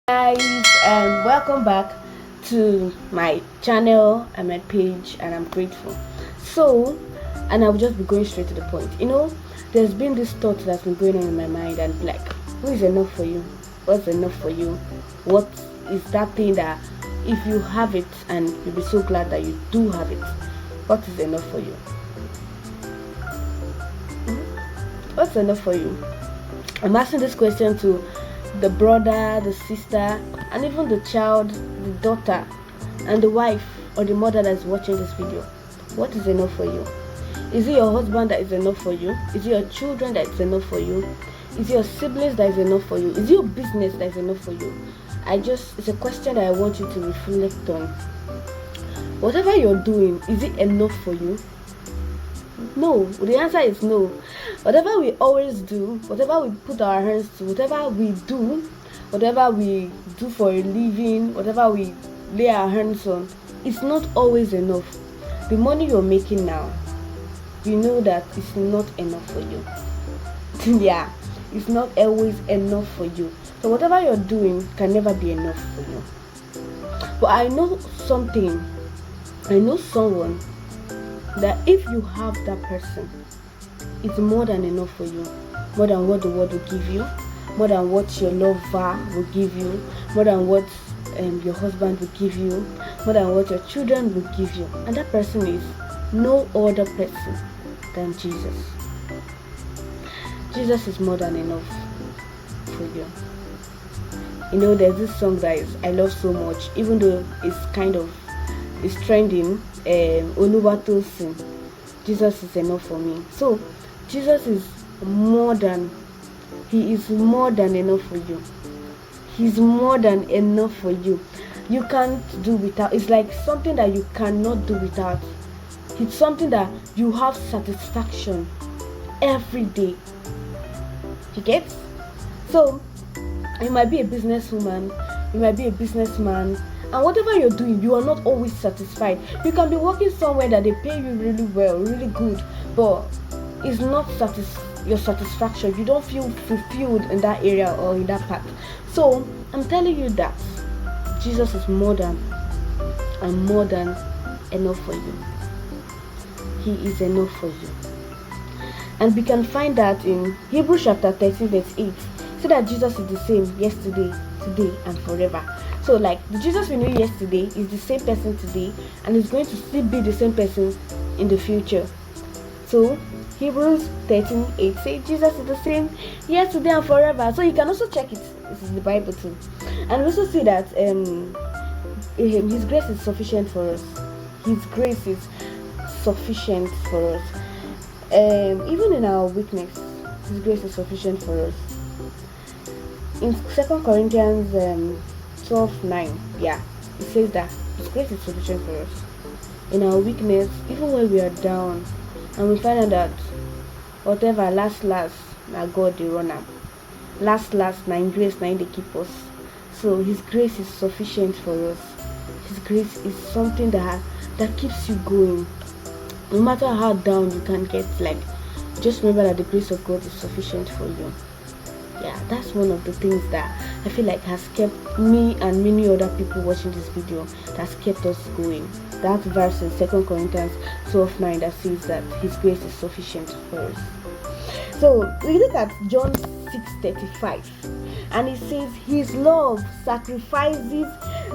Guys, and welcome back to my channel. I'm at Page and I'm grateful. So, and I'll just be going straight to the point. There's been this thought that's been going on in my mind, and like, who is enough for you? What's enough for you? What is that thing that if you have it and you'll be so glad that you do have it, what is enough for you? What's enough for you? I'm asking this question to the brother, the sister, and even the child, the daughter, and the wife or the mother that's watching this video. What is enough for you? Is it your husband that is enough for you? Is it your children that is enough for you? Is it your siblings that is enough for you? Is it your business that is enough for you? It's a question that I want you to reflect on. Whatever you're doing, is it enough for you? No, the answer is no. Whatever we always do, whatever we put our hands to, whatever we do for a living, whatever we lay our hands on, it's not always enough. The money you're making now, you know that it's not enough for you. Yeah, it's not always enough for you. So whatever you're doing can never be enough for you. But I know someone that if you have that person, it's more than enough for you, more than what the world will give you, more than what your lover will give you, more than what your husband will give you, more than what your children will give you. And that person is no other person than Jesus. Jesus is more than enough for you. There's this song that I love so much, even though it's trending, Oluwatosin, Jesus is enough for me. So Jesus is he is more than enough for you. He's more than enough for you. You can't do without. It's like something that you cannot do without. It's something that you have satisfaction every day. You get? So you might be a businesswoman, you might be a businessman, and whatever you're doing, you are not always satisfied. You can be working somewhere that they pay you really well, really good, but it's not your satisfaction. You don't feel fulfilled in that area or in that part. So I'm telling you that Jesus is more than enough for you. He is enough for you. And we can find that in Hebrews chapter 13 verse 8. So that Jesus is the same yesterday, today, and forever. So like the Jesus we knew yesterday is the same person today, and is going to still be the same person in the future. So Hebrews 13:8 says Jesus is the same yesterday and forever. So you can also check it. This is the Bible too. And we also see that His grace is sufficient for us. His grace is sufficient for us. Even in our weakness, His grace is sufficient for us. In 2 Corinthians 12:9, it says that His grace is sufficient for us. In our weakness, even when we are down, and we find out that whatever last, na God the runner. Last, na in grace, na in they keep us. So His grace is sufficient for us. His grace is something that keeps you going. No matter how down you can get, just remember that the grace of God is sufficient for you. Yeah, that's one of the things that I feel like has kept me and many other people watching this video, that's kept us going. That verse in 2 Corinthians 12:9 that says that His grace is sufficient for us. So we look at John 6:35, and it says His love sacrifices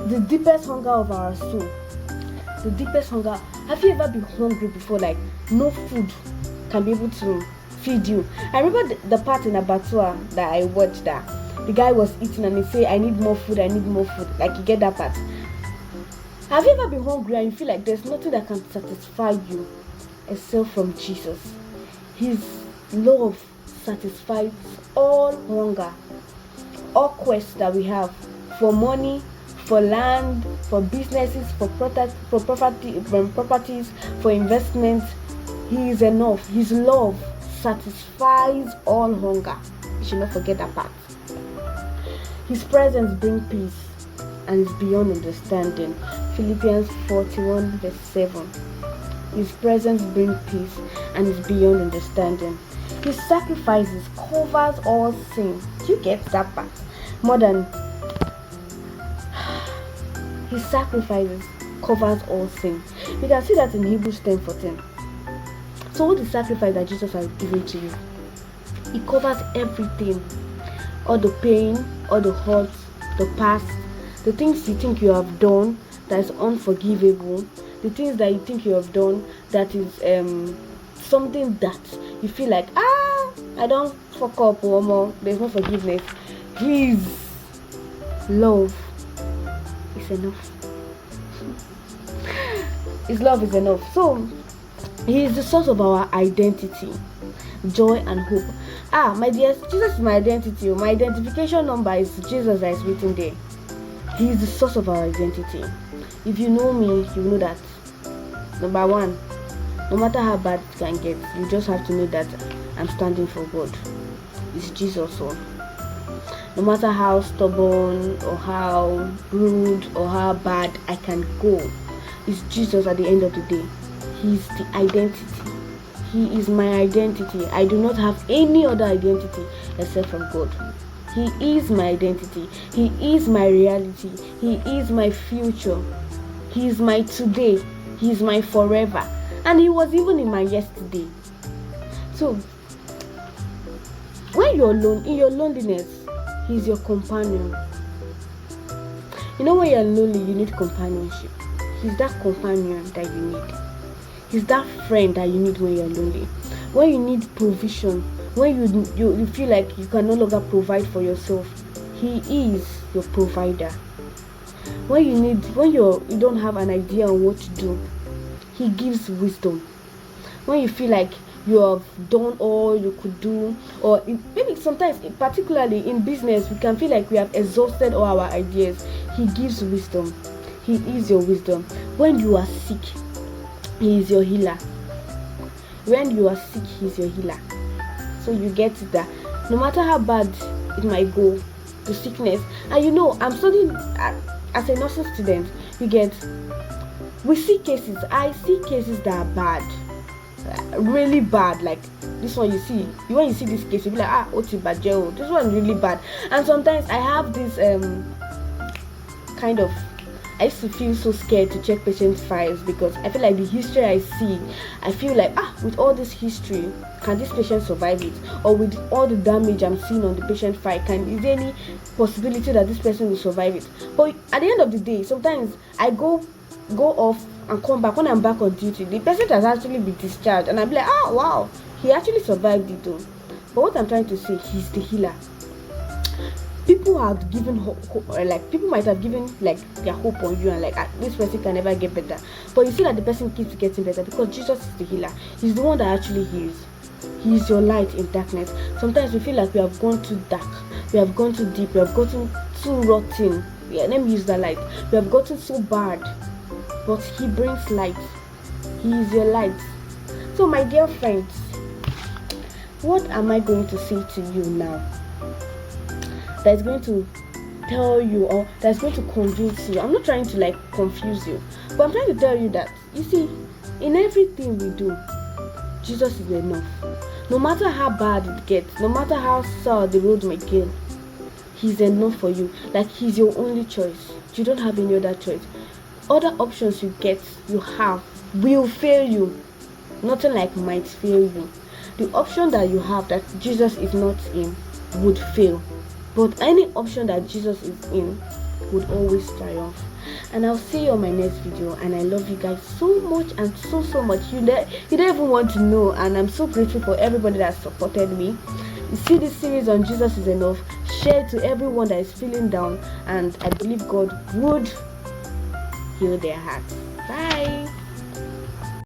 the deepest hunger of our soul. The deepest hunger. Have you ever been hungry before? Like no food can be able to feed you. I remember the part in Abattoir that I watched, that the guy was eating and he said, I need more food. Like, you get that part. Have you ever been hungry and you feel like there's nothing that can satisfy you except from Jesus? His love satisfies all hunger, all quests that we have for money, for land, for businesses, for properties, for investments. He is enough. His love satisfies all hunger. You should not forget that part. His presence brings peace and is beyond understanding. Philippians 41 verse 7. His presence brings peace and is beyond understanding. His sacrifices covers all sin. Do you get that part? More than His sacrifices covers all sin. We can see that in Hebrews 10:14. So what the sacrifice that Jesus has given to you? It covers everything. All the pain, all the hurt, the past, the things you think you have done that is unforgivable, the things that you think you have done that is something that you feel like, I don't fuck up or more, there's no forgiveness. His love is enough. His love is enough. So he is the source of our identity, joy and hope. My dear, Jesus is my identity. My identification number is Jesus that is written there. He is the source of our identity. If you know me, you know that. Number one, no matter how bad it can get, you just have to know that I'm standing for God. It's Jesus. So no matter how stubborn or how rude or how bad I can go, it's Jesus at the end of the day. He's the identity. He is my identity. I do not have any other identity except from God. He is my identity. He is my reality. He is my future. He is my today. He is my forever. And he was even in my yesterday. So, when you're alone, in your loneliness, he's your companion. You know, when you're lonely, you need companionship. He's that companion that you need. He's that friend that you need when you're lonely. When you need provision, when you feel like you can no longer provide for yourself, he is your provider. When you don't have an idea on what to do, he gives wisdom. When you feel like you have done all you could do, or maybe sometimes, particularly in business, we can feel like we have exhausted all our ideas, he gives wisdom. He is your wisdom. When you are sick, he is your healer. When you are sick, he is your healer. So you get that no matter how bad it might go, the sickness. And you know, I'm studying as a nursing student. We see cases. I see cases that are bad, really bad. Like this one, you see. When you see this case, you be like, Otibajeo. This one really bad. And sometimes I have this kind of. I used to feel so scared to check patients' files because I feel like the history I see, I feel like, with all this history, can this patient survive it? Or with all the damage I'm seeing on the patient file, is there any possibility that this person will survive it? But at the end of the day, sometimes I go off and come back. When I'm back on duty, the patient has actually been discharged, and I'm like, wow, he actually survived it though. But what I'm trying to say, he's the healer. People have given hope, people might have given their hope on you and this person can never get better, but you see that the person keeps getting better because Jesus is the healer. He's the one that actually heals. He is your light in darkness. Sometimes we feel like we have gone too dark, we have gone too deep, we have gotten too rotten. Let me use that light. We have gotten so bad, but he brings light. He is your light. So my dear friends, what am I going to say to you now that's going to tell you, or that's going to convince you? I'm not trying to confuse you, but I'm trying to tell you that, you see, in everything we do, Jesus is enough. No matter how bad it gets, no matter how sour the road may get, he's enough for you. He's your only choice. You don't have any other choice. Other options you have will fail you. Nothing might fail you. The option that you have that Jesus is not in would fail. But any option that Jesus is in would always triumph. And I'll see you on my next video. And I love you guys so much and so much. You don't even want to know. And I'm so grateful for everybody that supported me. You see this series on Jesus is Enough. Share it to everyone that is feeling down. And I believe God would heal their hearts. Bye.